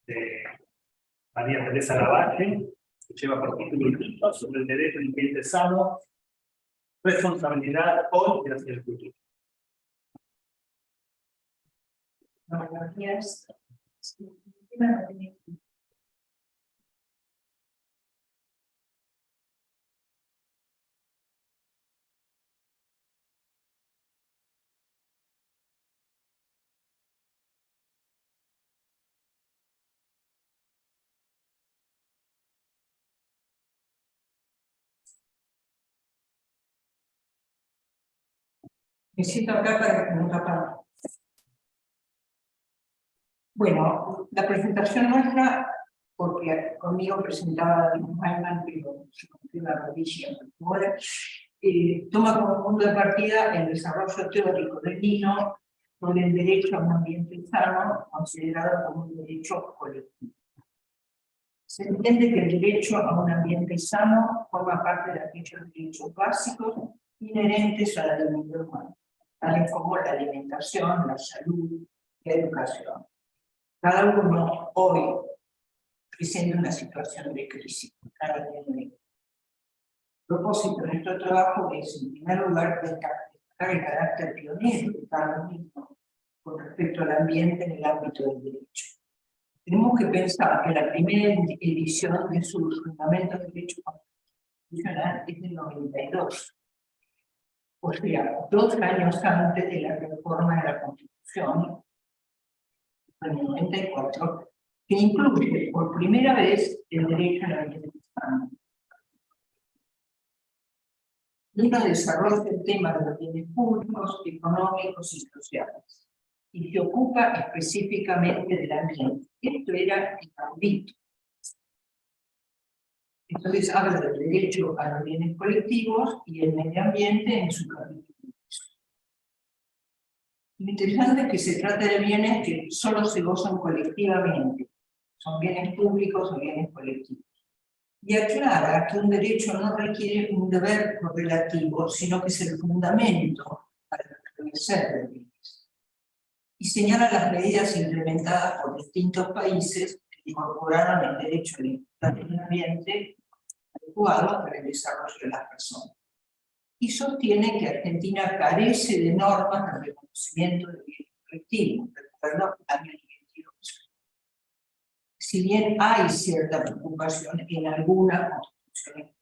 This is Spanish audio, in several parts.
de María Teresa Lavalle, que lleva por título el libro sobre el derecho al ambiente sano, responsabilidad hoy y hacia el futuro. Buenos días. Me siento acá para no tapar. Bueno, la presentación nuestra, porque conmigo presentaba a Ayman, pero se cumplió la rodilla ahora, toma como punto de partida el desarrollo teórico del Nino sobre el derecho a un ambiente sano, considerado como un derecho colectivo. Se entiende que el derecho a un ambiente sano forma parte de aquellos derechos básicos inherentes a la dignidad humana, tales como la alimentación, la salud y la educación. Cada uno hoy presenta una situación de crisis. El propósito de nuestro trabajo es, en primer lugar, destacar el carácter pionero de cada mismo con respecto al ambiente en el ámbito del derecho. Tenemos que pensar que la primera edición de sus fundamentos de derecho constitucional es del 92. O sea, 2 años antes de la reforma de la Constitución, en el 94, que incluye por primera vez el derecho a la ambiente sano. Uno desarrolla el tema de los bienes públicos, económicos y sociales, y se ocupa específicamente del ambiente. Esto era el ámbito. Entonces habla del derecho a los bienes colectivos y el medio ambiente en su capítulo. Lo interesante es que se trata de bienes que solo se gozan colectivamente. Son bienes públicos o bienes colectivos. Y aclara que un derecho no requiere un deber correlativo, sino que es el fundamento para establecer los bienes. Y señala las medidas implementadas por distintos países que incorporaron el derecho al ambiente adecuado para el desarrollo de las personas. Y sostiene que Argentina carece de normas de reconocimiento de bienes colectivos, recuerdo el año 92. Si bien hay cierta preocupación en algunas constituciones.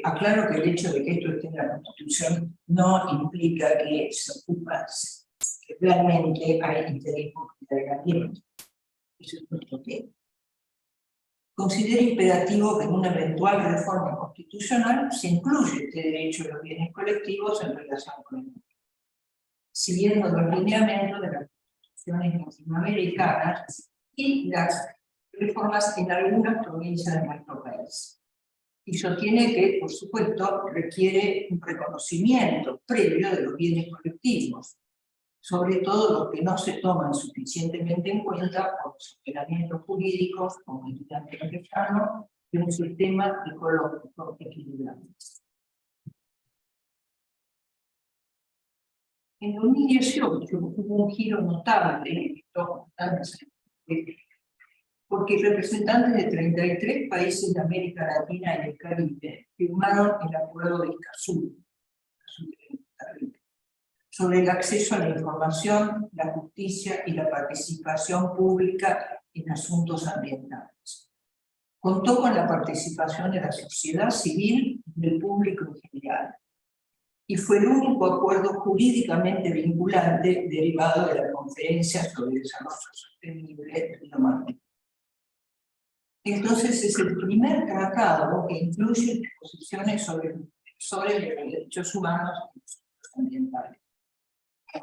Aclaro que el hecho de que esto esté en la Constitución no implica que se ocupa, que realmente hay interés público del ambiente. Eso es nuestro tema. Considera imperativo que en una eventual reforma constitucional se incluye este derecho a los bienes colectivos en relación con el mundo, siguiendo los lineamientos de las constituciones latinoamericanas y las reformas en algunas provincias de nuestro país. Y sostiene que, por supuesto, requiere un reconocimiento previo de los bienes colectivos, sobre todo los que no se toman suficientemente en cuenta por los ordenamientos jurídicos como el mexicano de un sistema ecológico equilibrado. En 2018 hubo un giro notable en esto, porque representantes de 33 países de América Latina y el Caribe firmaron el Acuerdo de Escazú, sobre el acceso a la información, la justicia y la participación pública en asuntos ambientales. Contó con la participación de la sociedad civil y del público en general, y fue el único acuerdo jurídicamente vinculante derivado de la Conferencia sobre Desarrollo Sostenible de Lima. Entonces es el primer tratado que incluye disposiciones sobre los derechos humanos y los ambientales. En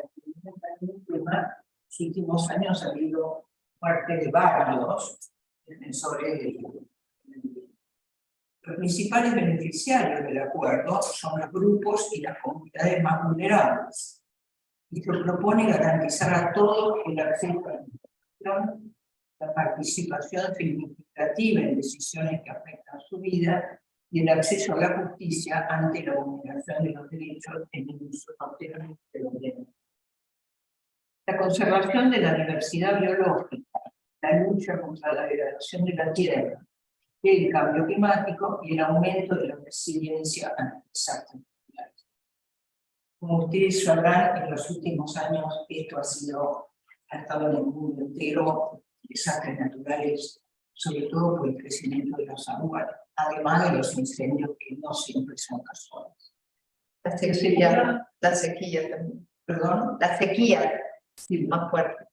los últimos años ha habido parte de varios defensores. Los principales beneficiarios del acuerdo son los grupos y las comunidades más vulnerables, y se propone garantizar a todos el acceso a la información, la participación significativa en decisiones que afectan su vida y el acceso a la justicia ante la vulneración de los derechos en el uso sostenible de los bienes. La conservación de la diversidad biológica, la lucha contra la degradación de la tierra, el cambio climático y el aumento de la resiliencia ante desastres naturales. Como ustedes sabrán, en los últimos años esto ha estado en el mundo entero, desastres naturales, sobre todo por el crecimiento de los árboles, además de los incendios que no siempre son casuales. La sequía también. Perdón, La sequía, sí, más fuerte.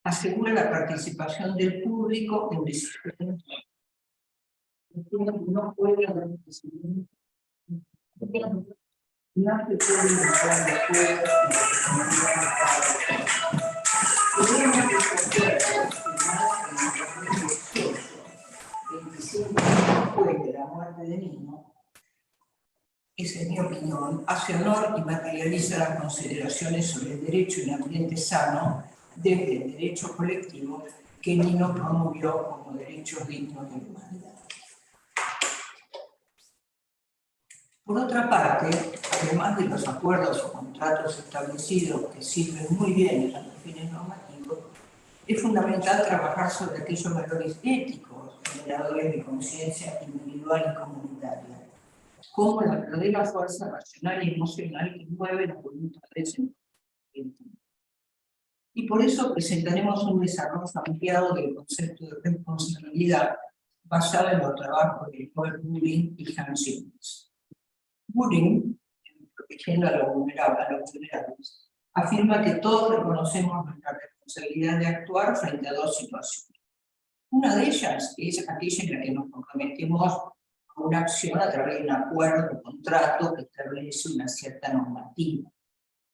asegura la participación del público en decisiones. No puede haber decisiones. No se puede entrar de acuerdo después de la muerte de Nino, esa es mi opinión, hace honor y materializa las consideraciones sobre el derecho a un ambiente sano desde el derecho colectivo que Nino promovió como derechos dignos de la humanidad. Por otra parte, además de los acuerdos o contratos establecidos que sirven muy bien a los fines normativos, es fundamental trabajar sobre aquellos valores éticos generadores de conciencia individual y comunitaria, como la verdadera fuerza racional y emocional que mueve las voluntades en el tiempo. Y por eso presentaremos un desarrollo ampliado del concepto de responsabilidad basado en los trabajos de Paul Buring y Hans Jones. Buring, protegiendo a los vulnerables, afirma que todos reconocemos nuestra responsabilidad de actuar frente a dos situaciones. Una de ellas es aquella en la que nos comprometemos a una acción a través de un acuerdo o contrato que establece una cierta normativa.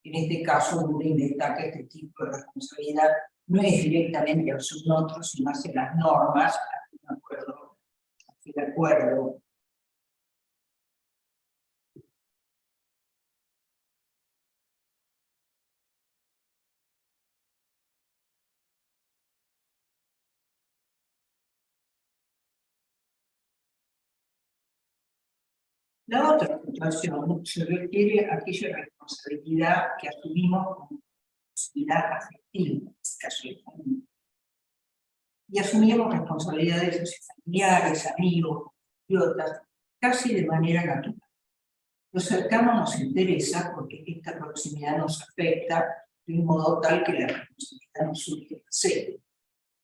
En este caso, Buring destaca que este tipo de responsabilidad no es directamente hacia nosotros, sino hacia las normas, hacia el acuerdo. La otra situación se refiere a aquella responsabilidad que asumimos como responsabilidad afectiva, en este caso de familia. Y asumimos responsabilidades familiares, amigos, compatriotas, casi de manera natural. Lo cercano nos interesa porque esta proximidad nos afecta de un modo tal que la responsabilidad nos surge de cero.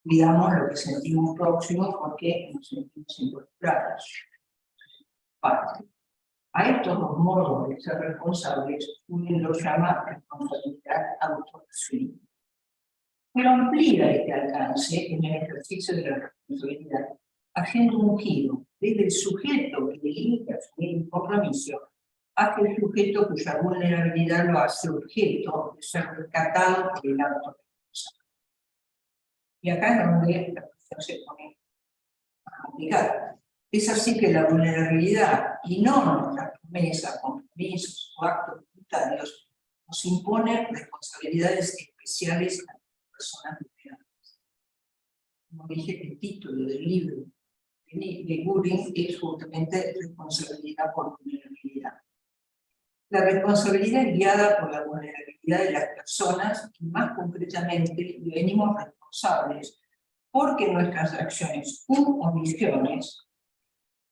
Cuidamos lo que sentimos próximo porque nos sentimos involucrados. A estos dos modos de ser responsables, uno lo llama responsabilidad autoasumida. Pero amplía este alcance en el ejercicio de la responsabilidad, haciendo un giro desde el sujeto que elige asumir un compromiso hacia el sujeto cuya vulnerabilidad lo hace objeto de ser rescatado por el acto responsable. Y acá es donde la cuestión se pone más complicada. Es así que la vulnerabilidad, y no nuestras promesas, compromisos o actos voluntarios, nos impone responsabilidades especiales a las personas vulnerables. Como dije, el título del libro de Buring es justamente responsabilidad por vulnerabilidad. La responsabilidad es guiada por la vulnerabilidad de las personas y más concretamente venimos responsables porque nuestras acciones u omisiones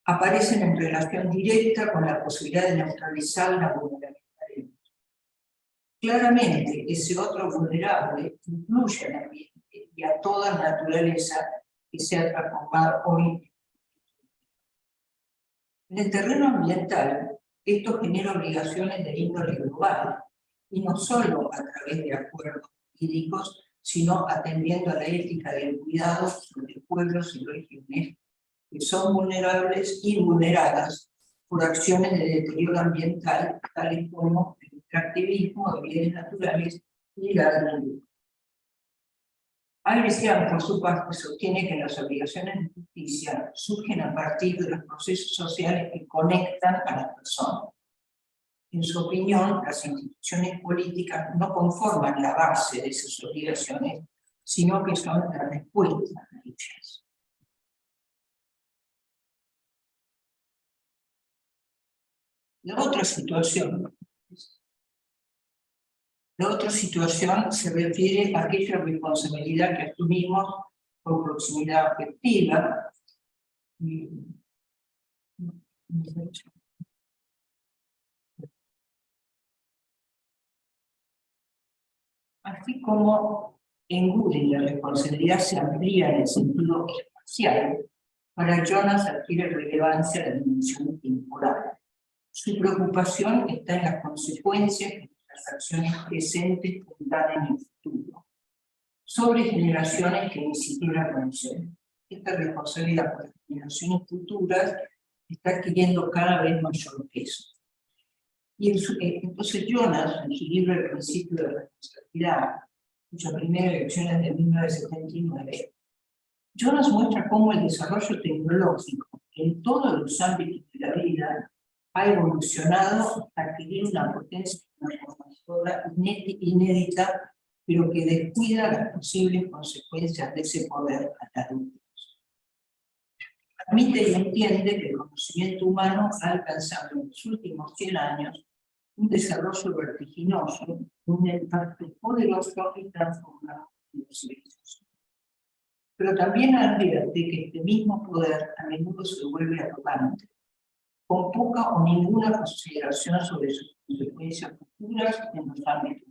aparecen en relación directa con la posibilidad de neutralizar la vulnerabilidad de otro. Claramente, ese otro vulnerable incluye al ambiente y a toda naturaleza que se ha transformado hoy. En el terreno ambiental, esto genera obligaciones de índole global, y no solo a través de acuerdos jurídicos, sino atendiendo a la ética del cuidado sobre pueblos y regiones que son vulnerables y vulneradas por acciones de deterioro ambiental, tales como el extractivismo de bienes naturales y la agricultura. Alvesian, por su parte, sostiene que las obligaciones de justicia surgen a partir de los procesos sociales que conectan a las personas. En su opinión, las instituciones políticas no conforman la base de esas obligaciones, sino que son la respuesta a ellas. La otra situación, La otra situación se refiere a aquella responsabilidad que asumimos por proximidad afectiva. Así como en Gooding la responsabilidad se amplía en el sentido espacial, para Jonas adquiere relevancia la dimensión temporal. Su preocupación está en las consecuencias que las acciones presentes tendrán en el futuro, sobre generaciones que ni siquiera conocemos. Esta responsabilidad por las generaciones futuras está adquiriendo cada vez mayor peso. Y entonces Jonas, en su libro El principio de la responsabilidad, cuya primera lección es de 1979, Jonas muestra cómo el desarrollo tecnológico en todos los ámbitos de la vida ha evolucionado hasta adquirir una potencia transformadora inédita, pero que descuida las posibles consecuencias de ese poder hasta adultos. Admite y entiende que el conocimiento humano ha alcanzado en los últimos 100 años un desarrollo vertiginoso, un impacto poderoso y transformador en la civilización. Pero también advierte que este mismo poder a menudo se vuelve arrogante, con poca o ninguna consideración sobre sus consecuencias futuras en los ámbitos.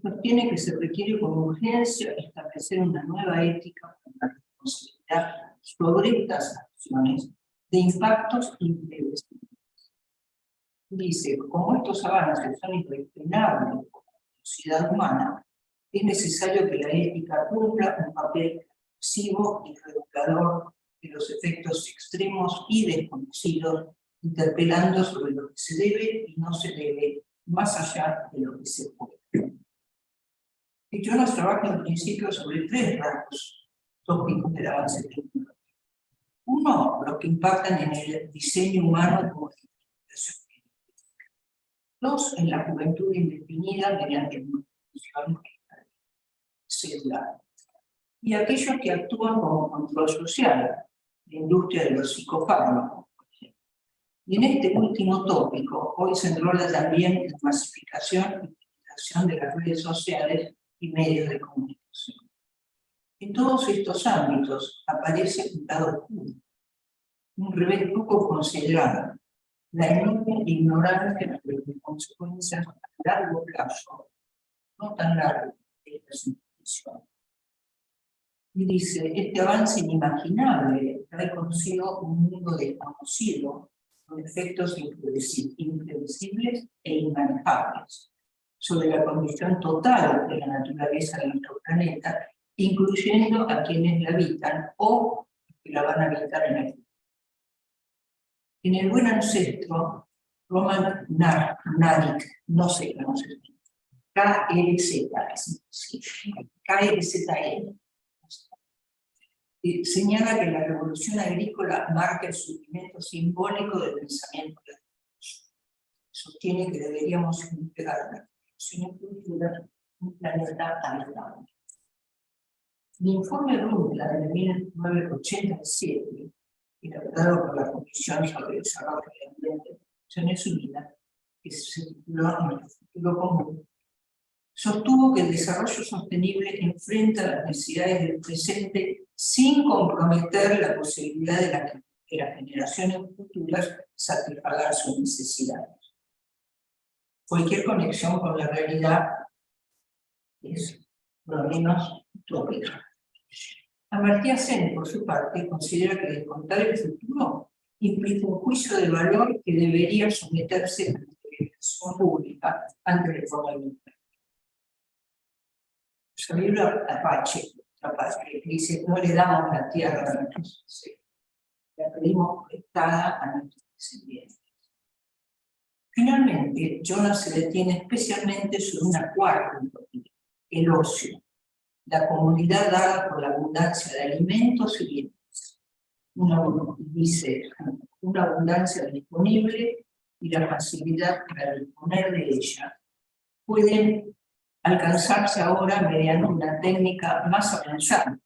Sostiene que se requiere con urgencia establecer una nueva ética con la responsabilidad sobre estas acciones de impactos imprevisibles. Dice, como estos avances son irrefrenables por la sociedad humana, es necesario que la ética cumpla un papel reflexivo y regulador de los efectos extremos y desconocidos, interpelando sobre lo que se debe y no se debe, más allá de lo que se puede. Y Jonas trabaja en principio sobre 3 rasgos tópicos del avance tecnológico. Uno, los que impactan en el diseño humano como identificación. 2, en la juventud indefinida mediante una función celular. Y aquellos que actúan como control social, la industria de los psicofármacos. Y en este último tópico, hoy se enrola también la masificación y utilización de las redes sociales y medios de comunicación. En todos estos ámbitos aparece un lado oscuro, un revés poco considerado, la enorme ignorancia de las consecuencias a largo plazo, no tan largo, de estas instituciones. Y dice, este avance inimaginable trae consigo un mundo desconocido, con efectos imprevisibles e inmanejables sobre la condición total de la naturaleza de nuestro planeta, incluyendo a quienes la habitan o que la van a habitar en el futuro. En el buen ancestro, Roman Narik, no sé qué no sé, KRZN, señala que la revolución agrícola marca el surgimiento simbólico del pensamiento de Dios. Sostiene que deberíamos integrar la revolución cultural un planeta habitable. El informe Brundtland de 1987, elaborado por la Comisión sobre el Desarrollo del Ambiente de Naciones Unidas, que se tituló Nuestro Futuro Común, sostuvo que el desarrollo sostenible enfrenta las necesidades del presente sin comprometer la posibilidad de que las generaciones futuras satisfagan sus necesidades. Cualquier conexión con la realidad es, por lo menos, utópica. Amartya Sen, por su parte, considera que descontar el futuro implica un juicio de valor que debería someterse a la interpretación pública ante el reforma. Su libro Apache, que dice, no le damos la tierra a nuestros ancestros, la pedimos prestada a nuestros descendientes. Finalmente, Jonas se detiene especialmente sobre una cuarta utopía, el ocio, la comodidad dada por la abundancia de alimentos y bienes. Dice, una abundancia disponible y la facilidad para disponer de ella pueden alcanzarse ahora mediante una técnica más avanzada,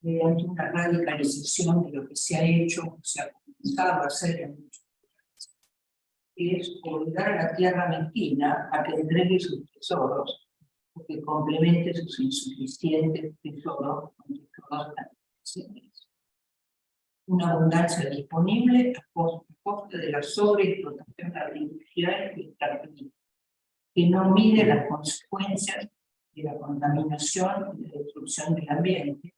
mediante una radicalización de lo que se ha hecho, se ha comenzado a hacer en muchos lugares. es obligar a la tierra mezquina a que entregue sus tesoros, o que complemente sus insuficientes tesoros con tesoros nacionales. Una abundancia disponible a costa de la sobreexplotación artificial y extractiva, que no mide las consecuencias de la contaminación y la destrucción del ambiente,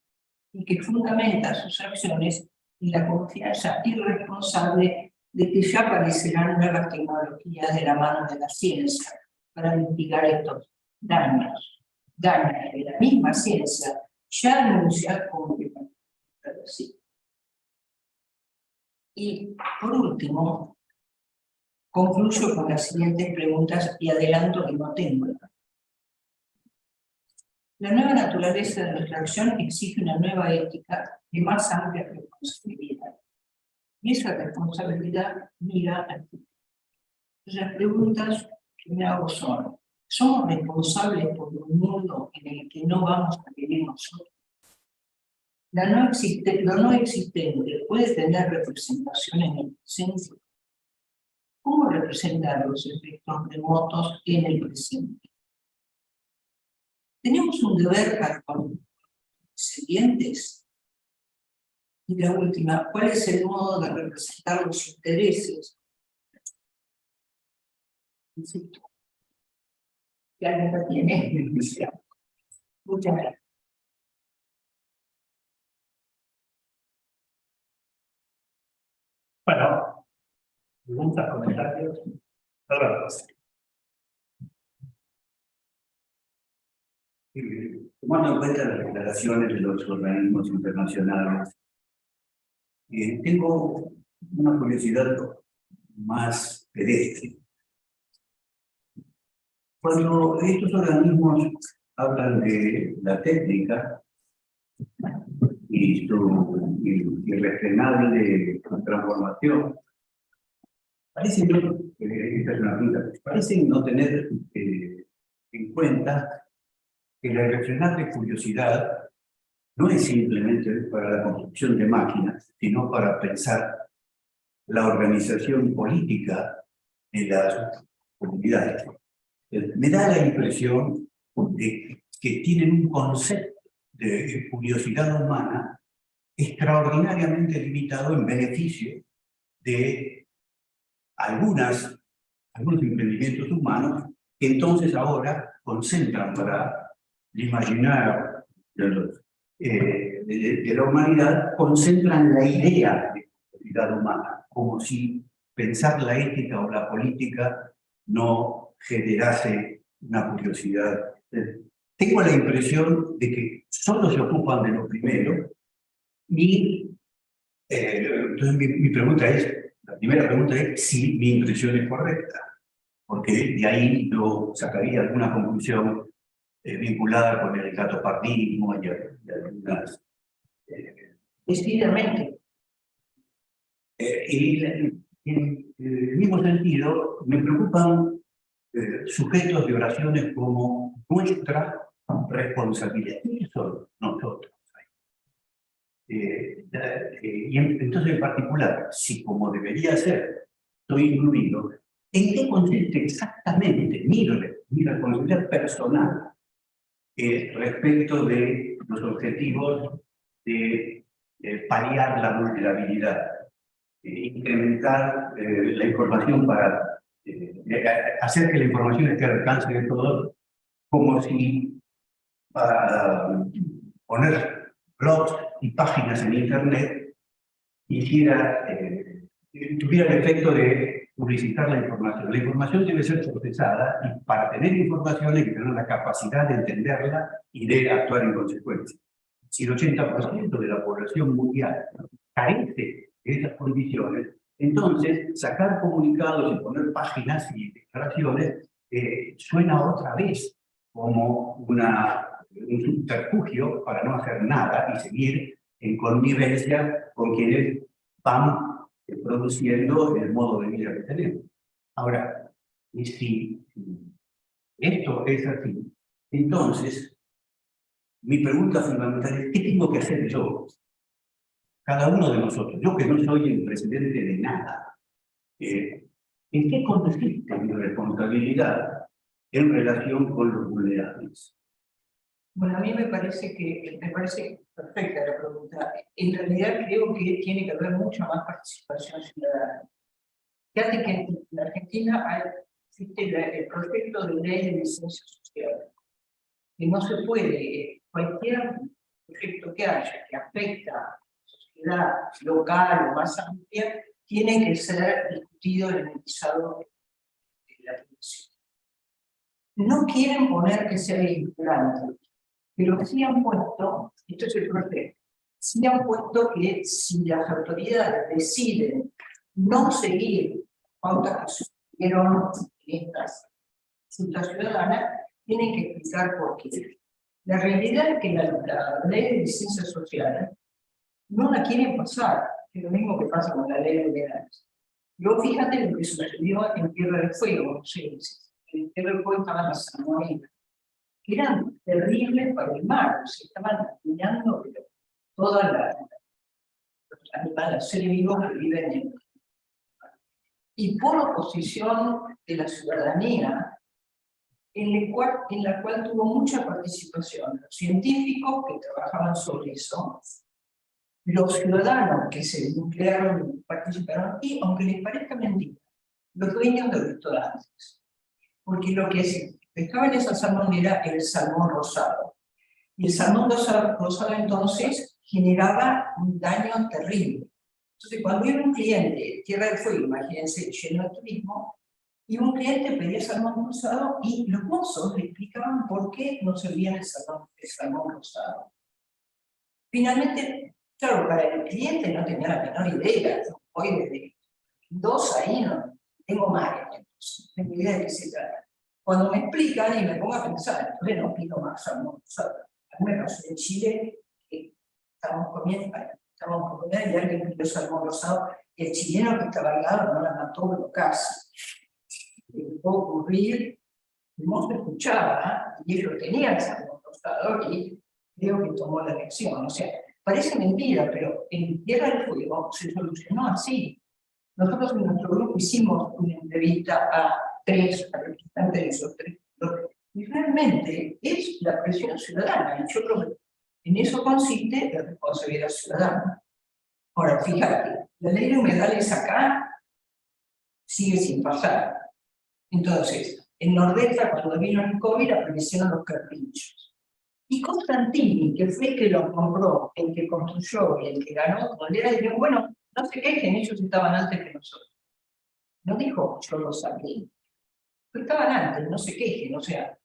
y que fundamenta sus acciones en la confianza irresponsable de que ya aparecerán nuevas tecnologías de la mano de la ciencia para mitigar estos daños que la misma ciencia ya anuncia como que van a reducir. Y por último, concluyo con las siguientes preguntas y adelanto que no tengo. La nueva naturaleza de nuestra acción exige una nueva ética de más amplia responsabilidad. Y esa responsabilidad mira al futuro. Las preguntas que me hago son: ¿somos responsables por un mundo en el que no vamos a vivir nosotros? Lo no existente puede tener representación en el presente. ¿Cómo representar los efectos remotos en el presente? ¿Tenemos un deber para con los descendientes? Y la última, ¿cuál es el modo de representar los intereses? Que alguien lo tiene. Muchas gracias. Bueno, preguntas, comentarios. Alberto. Tomando en cuenta las declaraciones de los organismos internacionales, tengo una curiosidad más pedestre. Cuando estos organismos hablan de la técnica y su irrefrenable transformación, parecen no tener en cuenta que la irrefrenable curiosidad no es simplemente para la construcción de máquinas, sino para pensar la organización política de las comunidades. Me da la impresión de que tienen un concepto de curiosidad humana extraordinariamente limitado en beneficio de algunos emprendimientos humanos que entonces ahora concentran para el imaginario de la humanidad, concentran la idea de curiosidad humana, como si pensar la ética o la política no generase una curiosidad. Tengo la impresión de que solo se ocupan de lo primero y entonces la primera pregunta es si mi impresión es correcta, porque de ahí yo sacaría alguna conclusión vinculada con el gatopartismo y algunas... Decididamente. Y en el mismo sentido, me preocupan sujetos de oraciones como nuestra responsabilidad. ¿Quiénes son nosotros? Y entonces, en particular, si como debería ser, estoy incluido, ¿en qué consiste exactamente mi responsabilidad personal respecto de los objetivos de paliar la vulnerabilidad, incrementar la información para hacer que la información esté al alcance de todos, como si para poner blogs y páginas en Internet tuviera el efecto de publicitar la información. La información debe ser procesada y para tener información hay que tener la capacidad de entenderla y de actuar en consecuencia. Si el 80% de la población mundial carece de esas condiciones, entonces sacar comunicados y poner páginas y declaraciones suena otra vez como un subterfugio para no hacer nada y seguir en connivencia con quienes van produciendo el modo de vida que tenemos. Ahora, si esto es así, entonces mi pregunta fundamental es: ¿qué tengo que hacer yo? Cada uno de nosotros, yo que no soy el presidente de nada, ¿En qué consiste mi responsabilidad en relación con los vulnerables? Bueno, a mí me parece perfecta la pregunta. En realidad creo que tiene que haber mucha más participación ciudadana. Fíjate que en Argentina existe el proyecto de ley de licencia social, que no se puede, cualquier proyecto que haya que afecta a la sociedad local o más amplia, tiene que ser discutido y analizado en la comisión. No quieren poner que sea vinculante, pero sí han puesto, esto es el proyecto, sí han puesto que si las autoridades deciden no seguir pautas que surgieron en estas consultas ciudadanas, tienen que explicar por qué. La realidad es que la ley de licencia social no la quieren pasar, es lo mismo que pasa con la ley de penales. Luego fíjate lo que sucedió en Tierra del Fuego, no sé, en Tierra del Fuego estaban las salmonelas, que eran terribles para el mar, se estaban dañando todos los animales, los seres vivos que viven en el mar. Y por oposición de la ciudadanía, en la cual tuvo mucha participación los científicos que trabajaban sobre eso, los ciudadanos que se nuclearon y participaron, y aunque les parezca mentira, los dueños de restaurantes. Porque lo que se pescaba en esa salmonera era el salmón rosado. Y el salmón rosado entonces generaba un daño terrible. Entonces, cuando era un cliente, Tierra del Fuego, imagínense, lleno de turismo, y un cliente pedía salmón rosado y los mozos le explicaban por qué no servían el salmón rosado. Finalmente, claro, para el cliente no tenía la menor idea. Hoy desde 2 ahí no tengo más, no tengo idea de qué se trata. Cuando me explican y me pongo a pensar, entonces no pido más salmón rosado. A mí me pasó en Chile que estábamos comiendo y alguien pidió salmón rosado y el chileno que estaba al lado no la mató, pero casi. Le pudo ocurrir, el mozo escuchaba y ellos tenían salmón rosado y creo que tomó la lección. O sea, parece mentira, pero en Tierra del Fuego se solucionó así. Nosotros en nuestro grupo hicimos una entrevista a 3 representantes de esos 3. Y realmente es la presión ciudadana. Y yo creo que en eso consiste la responsabilidad ciudadana. Ahora, fíjate, la ley de humedales acá sigue sin pasar. Entonces, en Nordesta, cuando vino el COVID, aparecieron los carpinchos. Y Constantini, que fue el que lo compró, el que construyó y el que ganó, cuando era, dijo, bueno, no se quejen, ellos estaban antes que nosotros. No dijo, yo lo saqué. Estaban antes, no se quejen, o sea,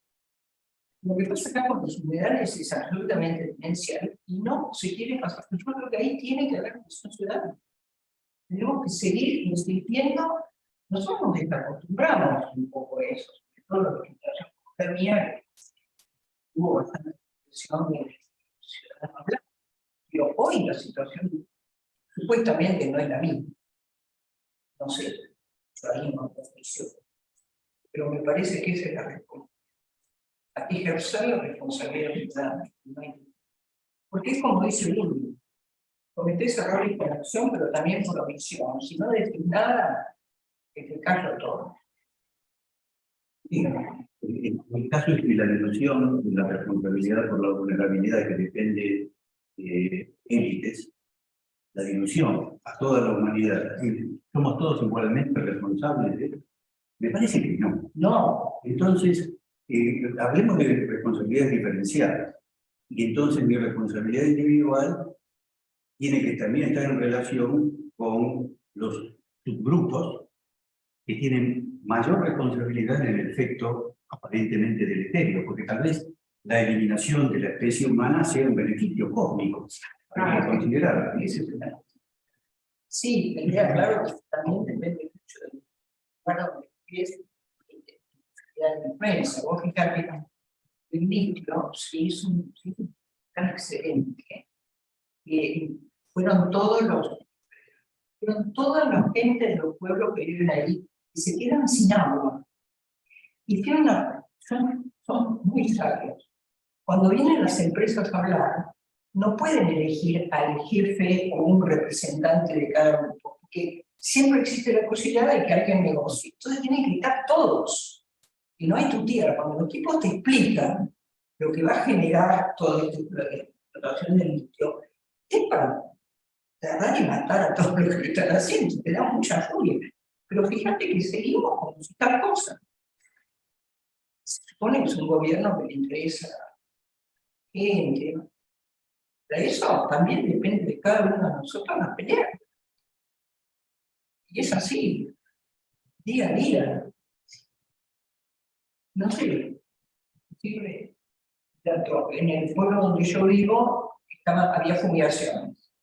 lo que pasa acá con los humedales es absolutamente demencial y no se quiere pasar. Yo creo que ahí tiene que haber presión ciudadana. Tenemos que seguir insistiendo. Nosotros nos desacostumbramos un poco a eso, sobre todo lo que la pandemia hubo bastante presión de ciudadanos blancos. Pero hoy la situación supuestamente no es la misma. No sé, yo ahí no estoy, pero me parece que esa es la respuesta. A ejercer la responsabilidad ciudadana. Porque es como dice Lula, cometés errores por acción, pero también por omisión. Si no decís nada, te callo todo. En el caso es que la deducción de la responsabilidad por la vulnerabilidad que depende de élites, la dilución a toda la humanidad, somos todos igualmente responsables de esto. Me parece que no. No. Entonces, hablemos de responsabilidades diferenciadas. Y entonces mi responsabilidad individual tiene que también estar en relación con los subgrupos que tienen mayor responsabilidad en el efecto aparentemente deleterio, porque tal vez la eliminación de la especie humana sea un beneficio cósmico. Hay que considerar. Sí, tendría claro que también depende mucho del lugar donde es la influencia. Vos fijate que el litio sí es tan excelente que fueron todas las gentes de los pueblos que viven ahí y se quedan sin agua. Y son muy sabios. Cuando vienen las empresas a hablar, no pueden elegir al jefe o un representante de cada grupo, porque siempre existe la posibilidad de que alguien negocie. Entonces tienen que estar todos. Y no hay tutía. Cuando los tipos te explican lo que va a generar toda esta explotación del litio, es para agarrar y matar a todos los que están haciendo. Te da mucha furia. Pero fíjate que seguimos con tal cosa. Se supone que es un gobierno que le interesa a la gente. Pero eso también depende de cada uno de nosotros a pelear. Y es así, día a día. No sé, siempre, tanto en el pueblo donde yo vivo, había fumigaciones.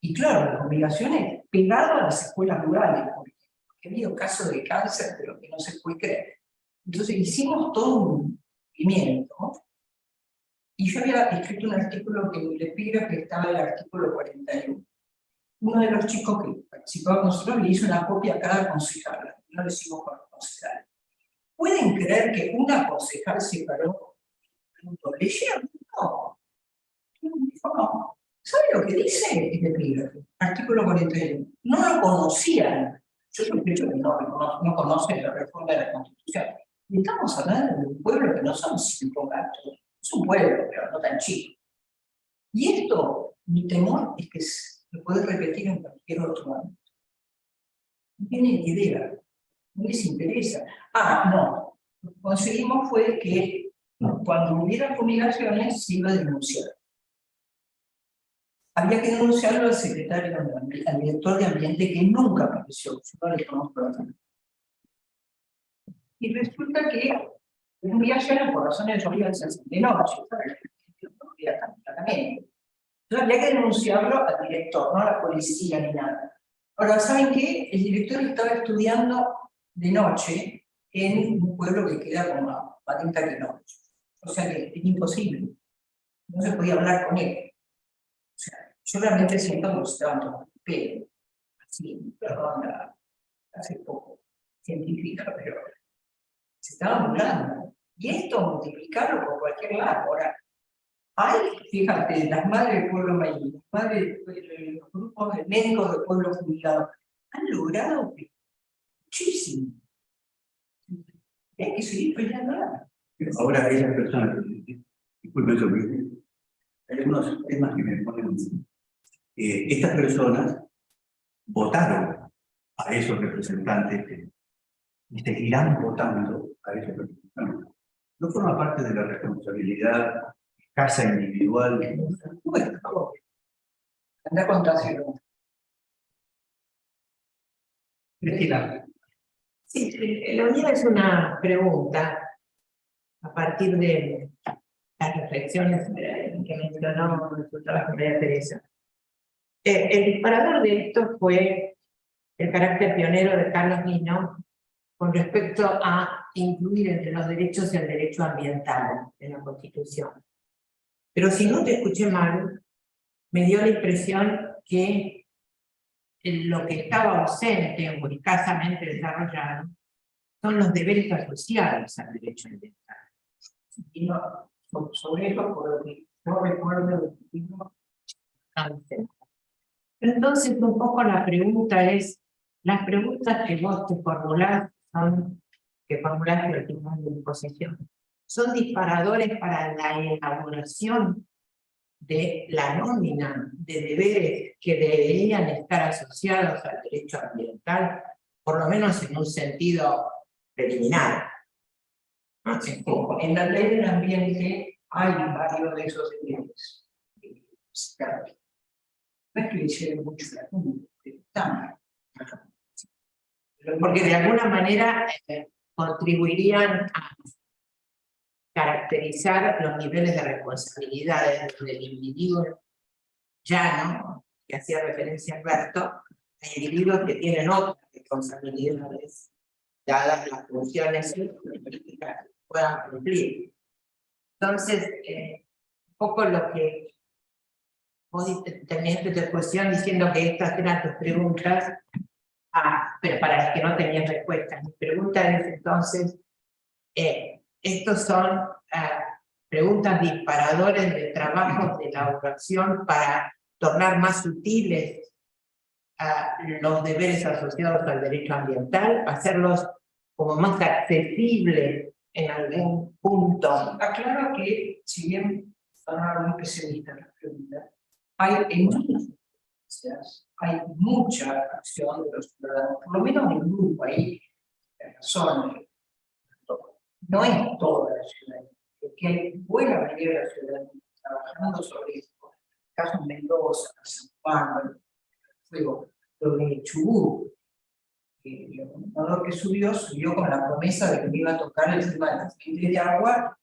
Y claro, las fumigaciones pegadas a las escuelas rurales, porque ha habido casos de cáncer, pero que no se puede creer. Entonces hicimos todo un movimiento, ¿no? Y yo había escrito un artículo que en el epígrafe estaba el artículo 41. Uno de los chicos que participaba con nosotros le hizo una copia a cada concejal, no lo hicimos con los concejales. ¿Pueden creer que una concejal se paró leyendo? No. Dijo, no. ¿Sabe lo que dice el epígrafe? Artículo 41. No lo conocían. Yo sospecho que no conocen la reforma de la Constitución. Y estamos hablando de un pueblo que no son 5 gatos. Es un pueblo, pero no tan chico. Y esto, mi temor es que lo puede repetir en cualquier otro ámbito. No tienen idea, no les interesa. No, lo que conseguimos fue que cuando hubiera fumigaciones se iba a denunciar. Había que denunciarlo al secretario, al director de ambiente, que nunca apareció, yo no le conozco la cara. Y resulta que las fumigaciones por razones obvias se hacen de noche, también. Entonces había que denunciarlo al director, no a la policía ni nada. Ahora, ¿saben qué? El director estaba estudiando de noche en un pueblo que queda como a 40 kilómetros. O sea que es imposible. No se podía hablar con él. O sea, yo realmente siento que se estaban tomando el pelo. Así, perdón, hace poco científica, pero se estaban burlando. Y esto multiplicarlo por cualquier lado. Ahora, fíjate, las madres del pueblo maíz, las madres de los grupos de médicos del pueblo jubilado, han logrado muchísimo. Y hay que seguir peleando. Ahora, esas personas, disculpen eso, hay algunos temas que me ponen. Estas personas votaron a esos representantes y seguirán votando a esos representantes. No forma parte de la responsabilidad casa individual. Bueno, anda a contárselo. Cristina. Sí, la mía es una pregunta a partir de las reflexiones que mencionó la compañera Teresa. El disparador de esto fue el carácter pionero de Carlos Nino con respecto a incluir entre los derechos el derecho ambiental en la Constitución. Pero si no te escuché mal, me dio la impresión que lo que estaba ausente o escasamente desarrollado son los deberes asociados al derecho ambiental. Y no, sobre eso, por lo que yo recuerdo, entonces, un poco la pregunta es, las preguntas que vos te formulás que formulaste al final de mi posición, ¿son disparadores para la elaboración de la nómina de deberes que deberían estar asociados al derecho ambiental, por lo menos en un sentido preliminar? En la ley del ambiente hay varios de esos deberes. Claro. No es que le hicieron mucho la punta, están. Porque de alguna manera contribuirían a caracterizar los niveles de responsabilidades del individuo llano, que hacía referencia a Alberto, hay individuos que tienen otras responsabilidades, dadas las funciones políticas que puedan cumplir. Entonces, un poco lo que vos tenías tu cuestión diciendo que estas eran tus preguntas, pero para las que no tenías respuestas. Mi pregunta es entonces, estos son preguntas disparadores de trabajos de elaboración para tornar más sutiles a los deberes asociados al derecho ambiental, hacerlos como más accesibles en algún punto. Aclaro que, si bien son muy especialistas en la pregunta, hay muchas noticias, hay mucha acción de los ciudadanos, por lo menos en el grupo, ahí razones. No es toda la ciudadanía, porque hay buena mayoría de la ciudadanía trabajando sobre esto. Caso Mendoza, San Juan, lo de Chubut, el gobernador que subió con la promesa de que me iba a tocar el tema de las fuentes de agua,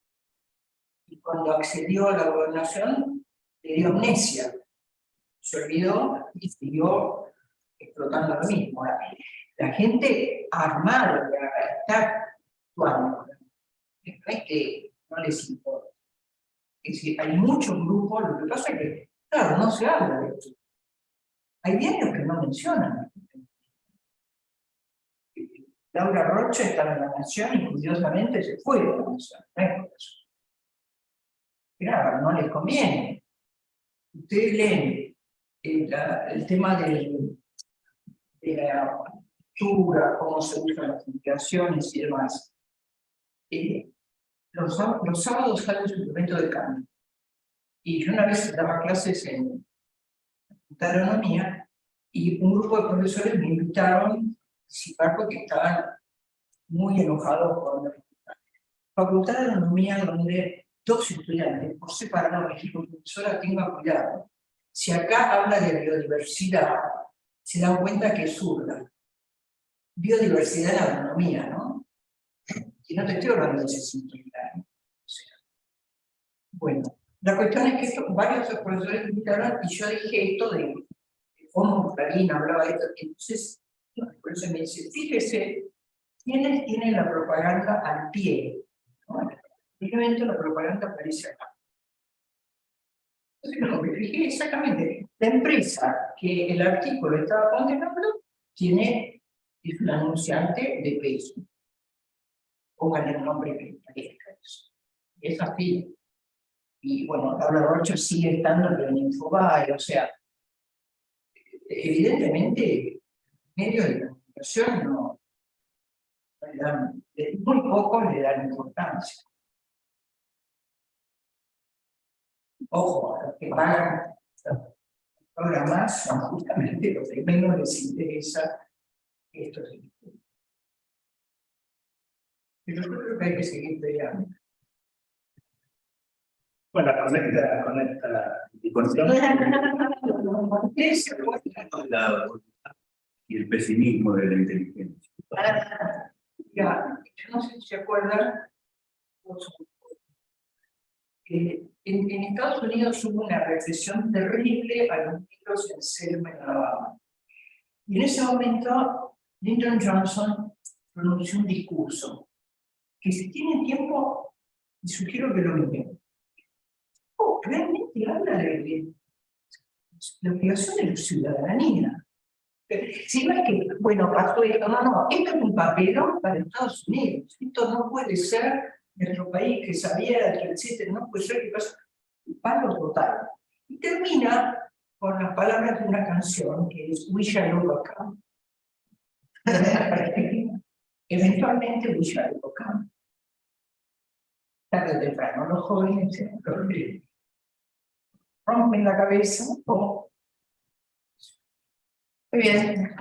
y cuando accedió a la gobernación le dio amnesia, se olvidó y siguió explotando lo mismo. La gente armada está actuando, no es que no les importa. Es decir, hay muchos grupos, lo que pasa es que, claro, no se habla de esto. Hay diarios que no mencionan. Laura Rocha estaba en La Nación y curiosamente se fue de La Nación. No es por eso. Claro, no les conviene. Ustedes leen el tema de la cultura, cómo se usan las comunicaciones y demás. Los sábados sale un suplemento de cambio. Y yo una vez daba clases en agronomía y un grupo de profesores me invitaron a participar porque estaban muy enojados con la facultad de agronomía, donde 2 estudiantes por separado me dijo: profesora, tenga cuidado. Si acá habla de biodiversidad, se dan cuenta que es zurda. Biodiversidad en agronomía, ¿no? Y no te estoy hablando de 60 años. O sea, bueno, la cuestión es que varios profesores me invitaron y yo dije esto de cómo Clarina hablaba de esto. Entonces, por eso me dice: fíjese, ¿quiénes tienen la propaganda al pie? ¿No? Simplemente la propaganda aparece acá. Entonces, lo que dije exactamente, la empresa que el artículo estaba condenando es un anunciante de Facebook. Pónganle el nombre que parezca eso. Es así. Y bueno, Laura Rocha sigue estando en Infobae, o sea, evidentemente, medios de comunicación no le dan, muy pocos le dan importancia. Ojo, a los que pagan programas son justamente los que menos les interesa esto. Pero yo creo que hay que seguir peleando. Bueno, con esta discusión. Y el pesimismo de la inteligencia. Ya, yo no sé si se acuerdan, en Estados Unidos hubo una recesión terrible a los niños en Selma, en Alabama. Y en ese momento, Lyndon Johnson pronunció un discurso que, si tienen tiempo, les sugiero que lo miren. Realmente habla de la obligación de la ciudadanía. Si no es que, bueno, pasó esto, no, esto es un papelón para Estados Unidos. Esto no puede ser nuestro país que sabía, que etcétera, no puede ser que pase un palo total. Y termina con las palabras de una canción que es We Shall Overcome. Eventualmente We Shall Overcome. Tarde o temprano, los jóvenes se rompen la cabeza o... Muy bien.